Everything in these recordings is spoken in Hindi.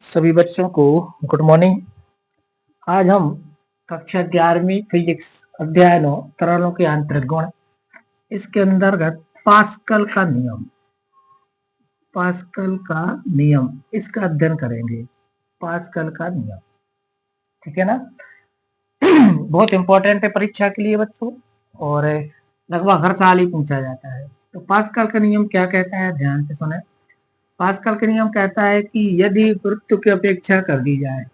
सभी बच्चों को गुड मॉर्निंग। आज हम कक्षा 11वीं फिजिक्स अध्याय 9 तरलों के आंतरिक गुण इसके अंतर्गत पास्कल का नियम इसका अध्ययन करेंगे। पास्कल का नियम, ठीक है ना। बहुत इंपॉर्टेंट है परीक्षा के लिए बच्चों, और लगभग हर साल ही पूछा जाता है। तो पास्कल का नियम क्या कहता है, ध्यान से सुने। पास्कल का नियम कहता है कि यदि गुरुत्व की उपेक्षा कर दी जाए,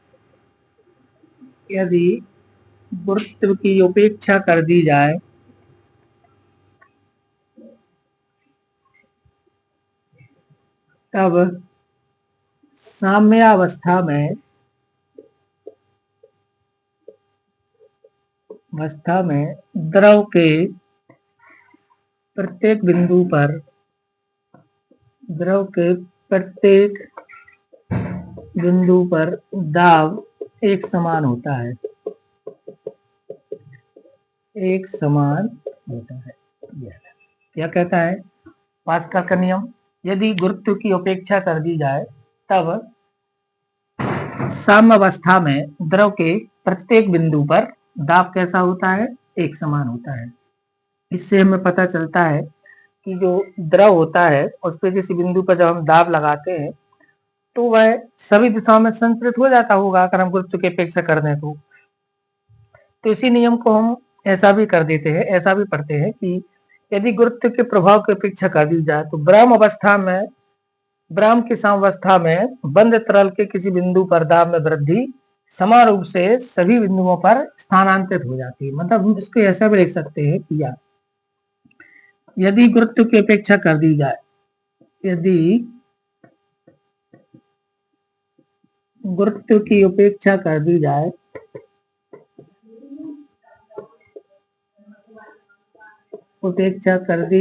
यदि गुरुत्व की उपेक्षा कर दी जाए तब साम्यावस्था में द्रव के प्रत्येक बिंदु पर दाब एक समान होता है। क्या कहता है पास्कल का नियम? यदि गुरुत्व की उपेक्षा कर दी जाए तब साम्यावस्था में द्रव के प्रत्येक बिंदु पर दाब कैसा होता है? एक समान होता है। इससे हमें पता चलता है कि जो द्रव होता है उस पर किसी बिंदु पर जब हम दाब लगाते हैं तो वह सभी दिशाओं में संचरित हो जाता होगा, अगर हम गुरुत्व की अपेक्षा कर दें तो इसी नियम को हम ऐसा भी पढ़ते हैं कि यदि गुरुत्व के प्रभाव की अपेक्षा कर दी जाए तो ब्राह्म की साम्यावस्था में बंद तरल के किसी बिंदु पर दाब में वृद्धि समान रूप से सभी बिंदुओं पर स्थानांतरित हो जाती है। मतलब हम इसको ऐसा भी लिख सकते हैं कि यदि गुरुत्व की उपेक्षा कर दी जाए, यदि गुरुत्व की उपेक्षा कर दी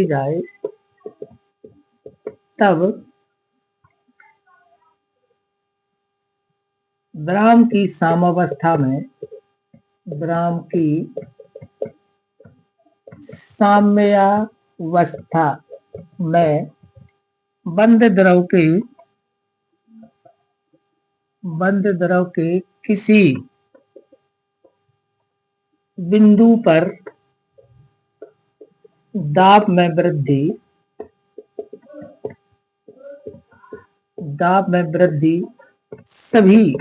जाए तब ब्राह्म की साम्यावस्था में बंद द्रव के किसी बिंदु पर दाब में वृद्धि सभी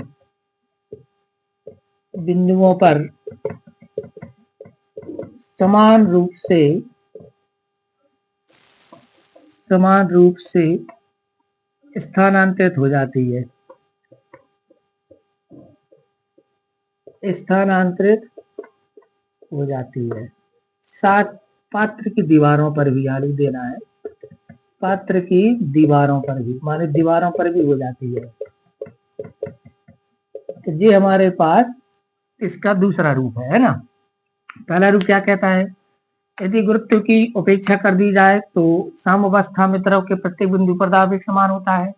बिंदुओं पर समान रूप से स्थानांतरित हो जाती है। साथ पात्र की दीवारों पर भी यानी देना है, पात्र की दीवारों पर भी माने दीवारों पर भी हो जाती है। तो ये हमारे पास इसका दूसरा रूप है ना। पहला रूप क्या कहता है? यदि गुरुत्व की उपेक्षा कर दी जाए तो साम्यावस्था में द्रव के प्रत्येक बिंदु पर दाब एक समान होता है।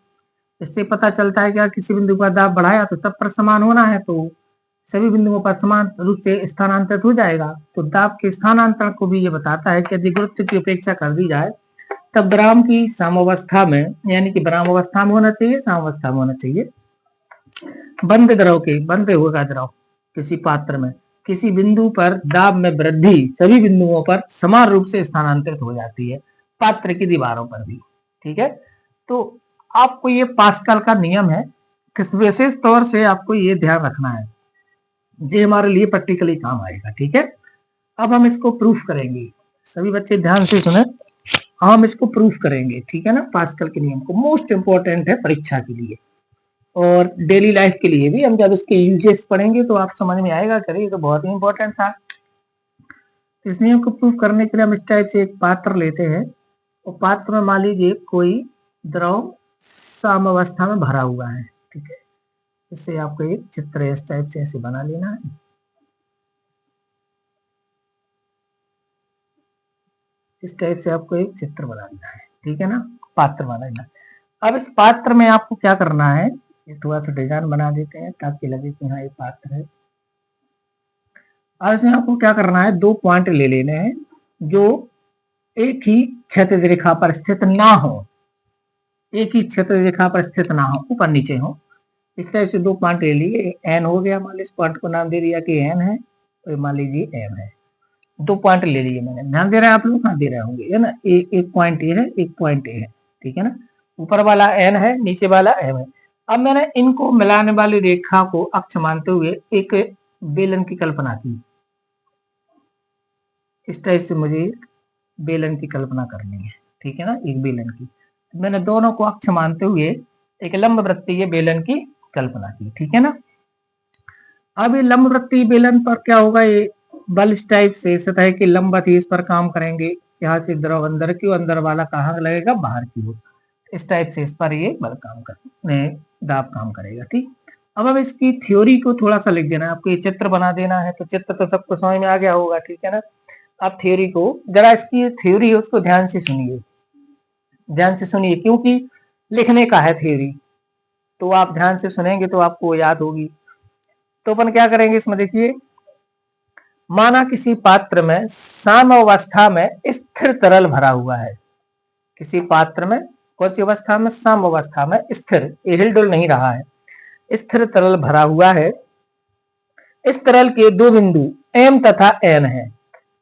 इससे पता चलता है कि किसी बिंदु पर दाब बढ़ाया तो सब पर समान होना है, तो सभी बिंदुओं पर समान रूप से स्थानांतरित हो जाएगा। तो दाब के स्थानांतरण को भी ये बताता है कि यदि गुरुत्व की उपेक्षा कर दी जाए तब ब्राह्म की साम्यावस्था में, यानी कि ब्राह्म अवस्था में होना चाहिए, साम्यावस्था में होना चाहिए, बंद होगा द्रव किसी पात्र में किसी बिंदु पर दाब में वृद्धि सभी बिंदुओं पर समान रूप से स्थानांतरित हो जाती है, पात्र की दीवारों पर भी। ठीक है, तो आपको ये पास्कल का नियम है, किस विशेष तौर से आपको ये ध्यान रखना है, ये हमारे लिए प्रैक्टिकली काम आएगा। ठीक है, अब हम इसको प्रूफ करेंगे। सभी बच्चे ध्यान से सुने, हम इसको प्रूफ करेंगे। ठीक है ना, पास्कल के नियम को मोस्ट इंपॉर्टेंट है परीक्षा के लिए और डेली लाइफ के लिए भी। हम जब इसके यूजेस पढ़ेंगे तो आप समझ में आएगा, करिए तो बहुत ही इंपॉर्टेंट था। इस नियम को प्रूफ करने के लिए हम इस टाइप से एक पात्र लेते हैं और पात्र में मान लीजिए कोई द्रव साम्यावस्था में भरा हुआ है। ठीक है, इससे आपको एक चित्र इस टाइप से ऐसे बना लेना है। इस टाइप से आपको एक चित्र बना लेना है। ठीक है ना, पात्र बना लेना। अब इस पात्र में आपको क्या करना है, थोड़ा सा डिजाइन बना देते हैं ताकि लगे कि हाँ एक पात्र है। अब इसमें आपको क्या करना है, दो पॉइंट ले लेने हैं जो एक ही क्षैतिज रेखा पर स्थित ना हो, ऊपर नीचे हो। इस टाइप से 2 पॉइंट ले लिए, एन हो गया, मान लीजिए इस पॉइंट को नाम दे दिया कि एन है, तो मान लीजिए एम है। 2 पॉइंट ले लिए मैंने, ध्यान दे रहे हैं आप लोग, हाँ दे रहे होंगे, है ना। एक पॉइंट ए है, एक पॉइंट ए है, ठीक है ना। ऊपर वाला एन है, नीचे वाला एम है। अब मैंने इनको मिलाने वाली रेखा को अक्ष मानते हुए एक बेलन की कल्पना की। इस टाइप से मुझे बेलन की कल्पना करनी है, ठीक है ना, एक बेलन की। मैंने दोनों को अक्ष मानते हुए एक लंब वृत्तीय बेलन की कल्पना की, ठीक है ना। अब ये लंब वृत्तीय बेलन पर क्या होगा, ये बल इस टाइप से सतह के लंबवत ही इस पर काम करेंगे। यहाँ से द्रव अंदर की ओर, अंदर वाला कहाँ लगेगा, बाहर की ओर। इस टाइप से इस पर ये बल काम कर दाब काम करेगा, ठीक। अब इसकी थ्योरी को थोड़ा सा लिख देना है आपको, ये चित्र बना देना है, तो चित्र तो सबको समझ में आ गया होगा, ठीक है ना। आप थ्योरी को जरा, इसकी थ्योरी है उसको ध्यान से सुनिए, ध्यान से सुनिए, क्योंकि लिखने का है थ्योरी, तो आप ध्यान से सुनेंगे तो आपको याद होगी। तो अपन क्या करेंगे इसमें, देखिए, माना किसी पात्र में साम्यावस्था में स्थिर तरल भरा हुआ है। किसी पात्र में कौन सी अवस्था में, साम्यावस्था में स्थिर, हिलडुल नहीं रहा है, स्थिर तरल भरा हुआ है। इस तरल के 2 बिंदु एम तथा एन है।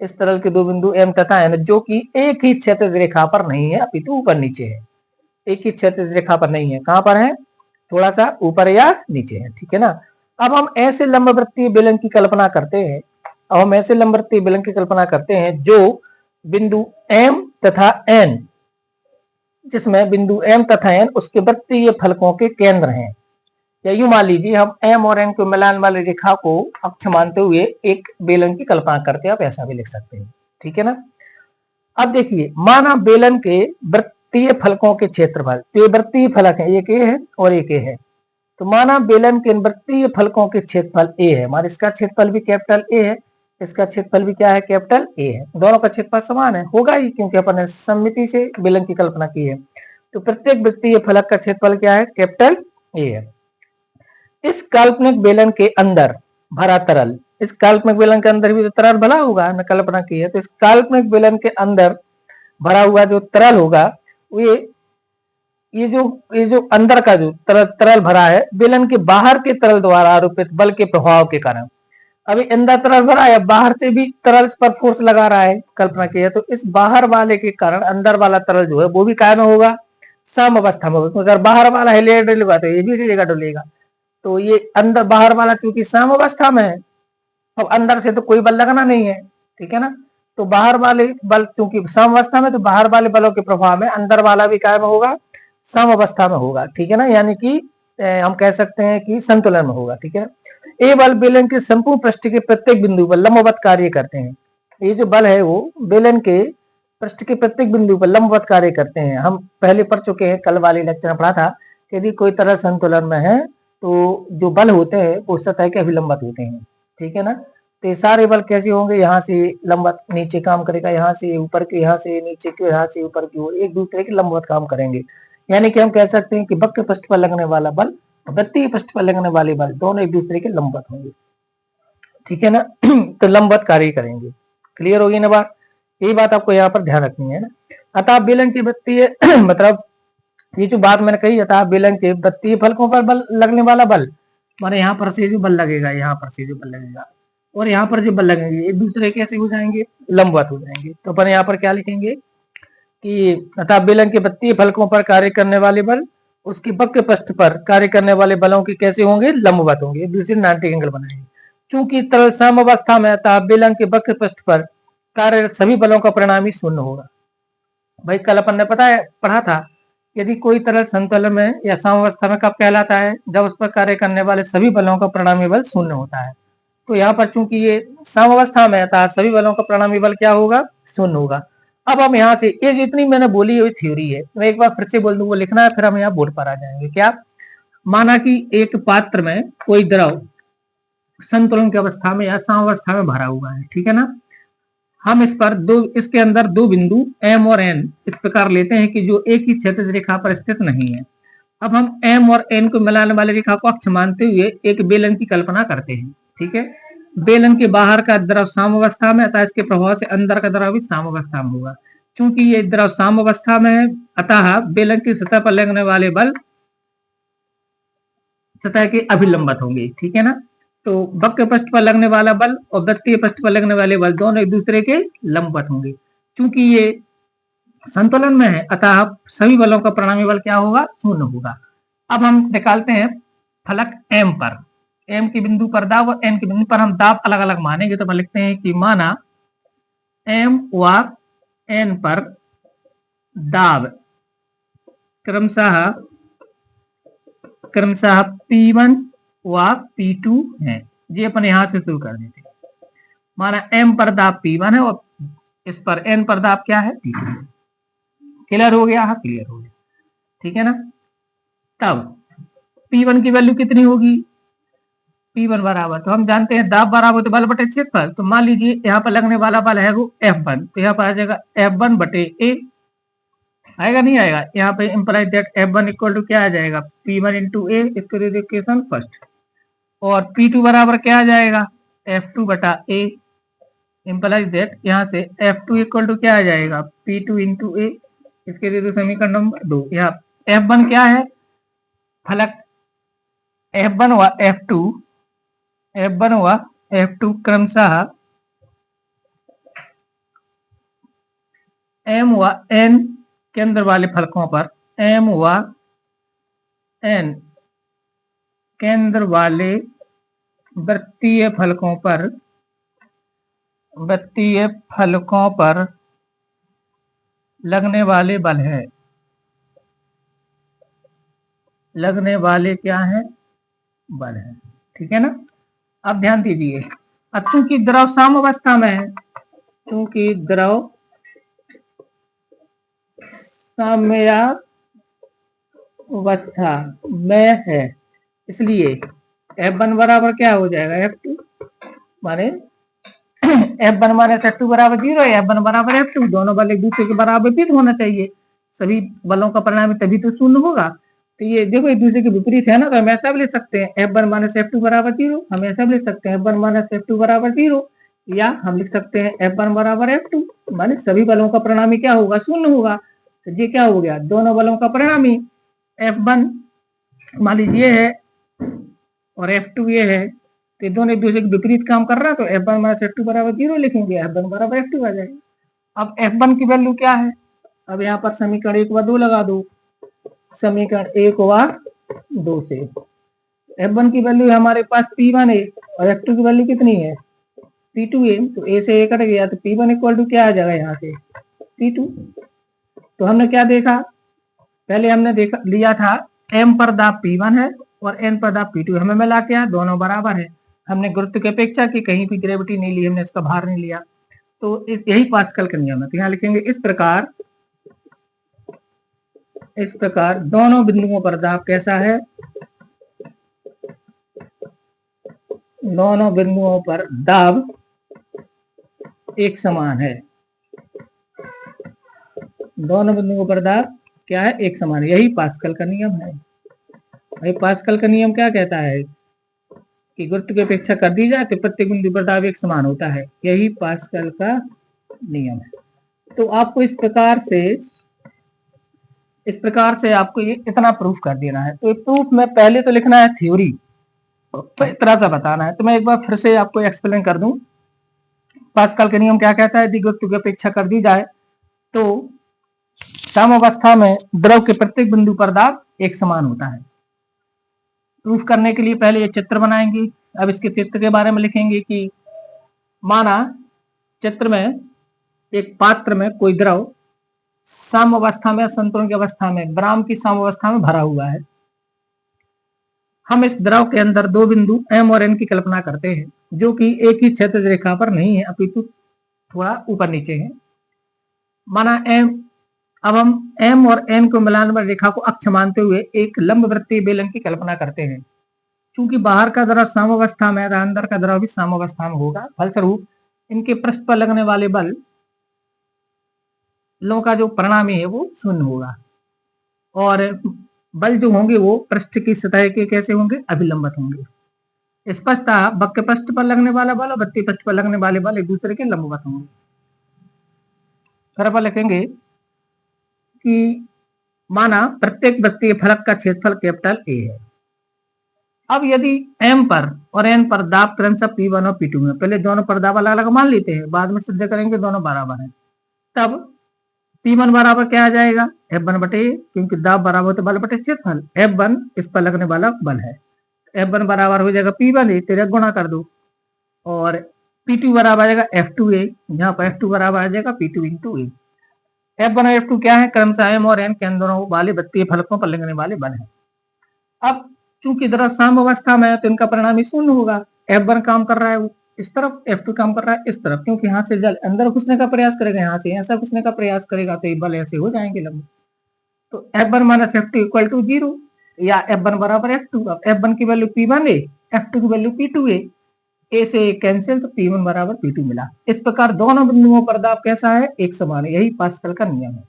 इस तरल के 2 बिंदु एम तथा एन जो कि एक ही क्षैतिज रेखा पर नहीं है, अपितु ऊपर नीचे है। एक ही क्षैतिज रेखा पर नहीं है, कहां पर है, थोड़ा सा ऊपर या नीचे है, ठीक है ना। अब हम ऐसे लंबवृत्तीय बेलन की कल्पना करते हैं, अब हम ऐसे लंबवृत्तीय बेलन की कल्पना करते हैं जो बिंदु एम तथा एन, जिसमें बिंदु एम तथा एन उसके वृत्तीय फलकों के केंद्र हैं। या यूं मान लीजिए, हम एम और एन को मिलाने वाली रेखा को अक्ष मानते हुए एक बेलन की कल्पना करते हैं, आप ऐसा भी लिख सकते हैं, ठीक है ना। अब देखिए, माना बेलन के वृत्तीय फलकों के क्षेत्रफल, तो ये वृत्तीय फलक है, एक ए है और एक ए है। तो माना बेलन के वृत्तीय फलकों के क्षेत्रफल ए है, हमारे इसका क्षेत्रफल भी कैपिटल ए है, इसका क्षेत्रफल भी क्या है, कैपिटल ए है। दोनों का क्षेत्रफल समान है, होगा ही, क्योंकि अपन ने सममिति से बेलन की कल्पना की है। तो प्रत्येक वृत्तीय फलक का क्षेत्रफल क्या है, कैपिटल ए है। इस काल्पनिक बेलन के अंदर भरा तरल, इस काल्पनिक बेलन के अंदर भी तो तरल भरा होगा, हमने कल्पना की है। तो इस काल्पनिक बेलन के अंदर भरा हुआ जो तरल होगा, ये जो अंदर का जो तरल भरा है, बेलन के बाहर के तरल द्वारा आरोपित बल के प्रभाव के कारण, अभी अंदर तरल भरा है, बाहर से भी तरल पर फोर्स लगा रहा है, कल्पना की है। तो इस बाहर वाले के कारण अंदर वाला तरल जो है वो भी काय में होगा, सम अवस्था में होगा। अगर बाहर वाला हिलेगा तो ये भी हिलेगा डुलेगा। तो ये अंदर बाहर वाला चूंकि सम अवस्था में है, अब अंदर से तो कोई बल लगना नहीं है, ठीक है ना। तो बाहर वाले बल चूंकि सम अवस्था में, तो बाहर वाले बलों के प्रभाव में अंदर वाला भी काय में होगा, सम अवस्था में होगा, ठीक है ना। यानी कि हम कह सकते हैं कि संतुलन में होगा, ठीक है। ये बल बेलन के संपूर्ण पृष्ठ के प्रत्येक बिंदु पर लंबवत कार्य करते हैं। ये जो बल है वो बेलन के पृष्ठ के प्रत्येक बिंदु पर लंबवत कार्य करते हैं। हम पहले पढ़ चुके हैं, कल वाले लेक्चर में पढ़ा था, यदि कोई तरल संतुलन में है तो जो बल होते हैं वो सतह के अभिलंबत होते हैं, ठीक है ना। तो ये सारे बल कैसे होंगे, यहाँ से लंबवत नीचे काम करेगा, यहाँ से ऊपर के, यहाँ से नीचे की, यहाँ से ऊपर की ओर, एक दूसरे के लंबवत काम करेंगे। यानी कि हम कह सकते हैं कि वक्र पृष्ठ पर लगने वाला बल और वृत्तीय पृष्ठ पर लगने वाले बल दोनों एक दूसरे के लंबवत होंगे, ठीक है ना। तो लंबवत कार्य करेंगे। क्लियर होगी ना बात, यही बात आपको यहाँ पर ध्यान रखनी है ना। अतः बेलन की वृत्तीय मतलब ये जो बात मैंने कही, अतः बेलन के वृत्तीय फलकों पर बल लगने वाला बल, माने यहाँ पर से जो बल लगेगा, यहाँ पर से जो बल लगेगा और यहाँ पर जो बल लगेंगे, एक दूसरे कैसे हो जाएंगे, लंबवत हो जाएंगे। तो अपन यहाँ पर क्या लिखेंगे कि अतः बेलन के वृत्तीय फलकों पर कार्य करने वाले बल उसके वक्र पृष्ठ पर कार्य करने वाले बलों के कैसे होंगे, लंबवत होंगे, एक दूसरे 90 एंगल बनाएंगे। चूंकि तरल सम अवस्था में, अतः बेलन के वक्र पृष्ठ पर कार्यरत सभी बलों का परिणामी शून्य होगा। भाई कल अपन ने पढ़ा था, यदि कोई तरल संतुलन में या साम्यावस्था में कब कहलाता है, जब उस पर कार्य करने वाले सभी बलों का परिणामी बल शून्य होता है। तो यहाँ पर चूंकि ये साम्यावस्था में था, सभी बलों का परिणामी बल क्या होगा, शून्य होगा। अब हम यहाँ से ये जितनी मैंने बोली है थ्योरी है, मैं एक बार फिर से बोल दूं, वो लिखना है, फिर हम यहाँ बोर्ड पर आ जाएंगे। क्या, माना कि एक पात्र में कोई द्रव संतुलन की अवस्था में या साम्यावस्था में भरा हुआ है, ठीक है ना। हम इस पर इसके अंदर 2 बिंदु M और N इस प्रकार लेते हैं कि जो एक ही क्षैतिज रेखा पर स्थित नहीं है। अब हम M और N को मिलाने वाली रेखा को अक्ष मानते हुए एक बेलन की कल्पना करते हैं, ठीक है। बेलन के बाहर का द्रव साम्यावस्था में, अतः इसके प्रभाव से अंदर का द्रव भी साम्यावस्था में होगा। चूंकि ये द्रव साम्यावस्था में है, अतः बेलन की सतह पर लगने वाले बल सतह के अभिलंबित होंगे, ठीक है ना। तो वक्र पृष्ठ पर लगने वाला बल और वृत्तीय पृष्ठ पर लगने वाले बल दोनों एक दूसरे के लंबवत होंगे। चूंकि ये संतुलन में है, अतः सभी बलों का परिणामी बल क्या होगा, शून्य होगा। अब हम निकालते हैं फलक एम पर, एम के बिंदु पर दाब और एन के बिंदु पर हम दाब अलग अलग मानेंगे। तो हम लिखते हैं कि माना एम व एन पर दाब क्रमशः P1 व P2 है। ये अपन यहां से शुरू कर देते हैं। माना M पर दाब P1 है और इस पर N पर दाब क्या है, P2। क्लियर हो गया, हाँ क्लियर हो गया, ठीक है ना। तब P1 की वैल्यू कितनी होगी, P1 बराबर, तो हम जानते हैं दाब बराबर तो बल बटे क्षेत्रफल। तो मान लीजिए यहाँ पर लगने वाला बल है वो F1, तो यहाँ पर आ जाएगा F1 बटे A, आएगा नहीं आएगा, यहाँ पे implies that F1 equal to क्या आ जाएगा, P1 इंटू ए, इसको दे दो इक्वेशन फर्स्ट। और P2 बराबर क्या आ जाएगा, F2 बटा ए, इंप्लाइज दैट यहाँ से F2 इक्वल टू क्या आ जाएगा, P2 इंटू ए, इसके दे दो समीकरण नंबर 2। यहाँ F1 क्या है, फलक F1 व F2, F1 व F2 क्रमशः M व N केंद्र वाले फलकों पर, M व N केंद्र वाले वृत्तीय फलकों पर लगने वाले बल है, लगने वाले क्या है, बल है, ठीक है ना। अब ध्यान दीजिए, अब चूंकि द्रव साम्यावस्था में है, चूंकि द्रव साम्यावस्था में है, इसलिए F1 बराबर क्या हो जाएगा, F2 माने F1 माइनस F2 बराबर 0 है, F1 बराबर F2, दोनों बल एक दूसरे के बराबर विपरीत होना चाहिए, सभी बलों का परिणाम तभी तो शून्य होगा। तो ये देखो एक दूसरे के विपरीत है ना, तो हम ऐसा भी लिख सकते हैं F1 माइनस F2 बराबर 0, हम ऐसा भी लिख सकते हैं F1 माइनस F2 बराबर 0, या हम लिख सकते हैं F1 बराबर F2, माने सभी बलों का परिणामी क्या होगा, शून्य होगा। तो ये क्या हो गया, दोनों बलों का परिणामी F1 मान लीजिए है और F2 ये है, तो दोनों एक दूसरे के विपरीत काम कर रहा है, तो F1 माइनस F2 बराबर 0 लिखेंगे, F1 बराबर F2 आ जाएगा। अब F1 की वैल्यू क्या है, अब यहाँ पर समीकरण 1 व 2 लगा दो, समीकरण 1 व 2 से F1 की वैल्यू हमारे पास P1 है और F2 की वैल्यू कितनी है, P2 है, तो A से A कट गया, तो P1 इक्वल टू क्या आ जाएगा यहाँ से, P2। तो हमने क्या देखा, पहले हमने देखा लिया था M पर दाब P1 है और N पर दाब P2, हमें मिला क्या, दोनों बराबर है। हमने गुरुत्व की अपेक्षा की, कहीं भी ग्रेविटी नहीं ली, हमने इसका भार नहीं लिया, तो यही पास्कल का नियम है। तो यहाँ लिखेंगे इस प्रकार दोनों बिंदुओं पर दाब कैसा है, दोनों बिंदुओं पर दाब एक समान है, दोनों बिंदुओं पर दाब क्या है, एक समान है, यही पास्कल का नियम है। भाई पास्कल का नियम क्या कहता है कि गुरुत्व की अपेक्षा कर दी जाए तो प्रत्येक बिंदु पर दाब एक समान होता है, यही पास्कल का नियम है। तो आपको इस प्रकार से आपको ये इतना प्रूफ कर देना है। तो प्रूफ में पहले तो लिखना है थ्योरी, तो इस तरह से बताना है। तो मैं एक बार फिर से आपको एक्सप्लेन कर दूं, पास्कल का नियम क्या कहता है, यदि गुरुत्व की अपेक्षा कर दी जाए तो साम्यावस्था में द्रव के प्रत्येक बिंदु पर दाब एक समान होता है। प्रूफ करने के लिए पहले ये चित्र बनाएंगे, अब इसके चित्र के बारे में लिखेंगे कि माना चित्र में एक पात्र में कोई द्रव साम्यावस्था में, संतुलन की अवस्था में, ब्राह्म की साम्यावस्था में भरा हुआ है। हम इस द्रव के अंदर दो बिंदु M और N की कल्पना करते हैं, जो कि एक ही क्षेत्र रेखा पर नहीं है, अपितु थोड़ा ऊपर नीचे है। माना M, अब हम M और N को मिलाने वाली रेखा को अक्ष मानते हुए एक लंबवृत्तीय बेलन की कल्पना करते हैं। चूंकि बाहर का द्रव साम्यावस्था में, अंदर का द्रव भी साम्यावस्था में होगा, फलस्वरूप इनके पृष्ठ पर लगने वाले बल लों का जो परिणामी है वो शून्य होगा, और बल जो होंगे वो पृष्ठ की सतह के कैसे होंगे, अभिलंबित होंगे। स्पष्टतः वक्र पृष्ठ पर लगने वाला बल और वृत्तीय पृष्ठ पर लगने वाले बल एक दूसरे के लंबवत होंगे। फिर अपन लिखेंगे कि माना प्रत्येक वृत्तीय फलक का क्षेत्रफल कैपिटल A है, अब यदि M पर और N पर दाब क्रमशः P1 और P2 में, पहले दोनों पर दाब अलग अलग मान लेते हैं, बाद में सिद्ध करेंगे दोनों बराबर है। तब P1 बराबर क्या आ जाएगा, F1 बटे, क्योंकि दाब बराबर तो बल बटे क्षेत्रफल, F1 इस पर लगने वाला बल है, F1 बराबर हो जाएगा P1 A, तेरे गुणा कर दो, और P2 बराबर आ जाएगा F2A, यहाँ पर F2 बराबर आ जाएगा P2 इंटू A। F1 और F2 क्या है, क्रमशः M और N के दोनों वाले वृत्तीय फलकों पर लगने वाले बल है। अब चूंकि इधर साम्यावस्था में है तो इनका परिणाम ही शून्य होगा। F1 काम कर रहा है वो इस तरफ, F2 काम कर रहा है इस तरफ, क्योंकि यहाँ से जल अंदर घुसने का प्रयास करेगा, यहाँ से ऐसा घुसने का प्रयास करेगा, तो ये बल ऐसे हो जाएंगे लंबे। तो F1 minus F2 equal to 0, या F1 बराबर F2। अब F1 की वैल्यू P1A, F2 की वैल्यू P2A, ए से कैंसिल, तो P1 बराबर P2 मिला। इस प्रकार दोनों बिंदुओं पर दाब कैसा है, एक समान है, यही पास्कल का नियम है।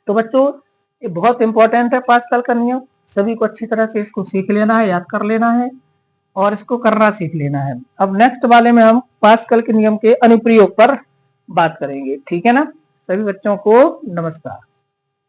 तो बच्चों ये बहुत इंपॉर्टेंट है पास्कल का नियम, सभी को अच्छी तरह से इसको सीख लेना है, याद कर लेना है और इसको करना सीख लेना है। अब नेक्स्ट वाले में हम पास्कल के नियम के अनुप्रयोग पर बात करेंगे, ठीक है ना। सभी बच्चों को नमस्कार।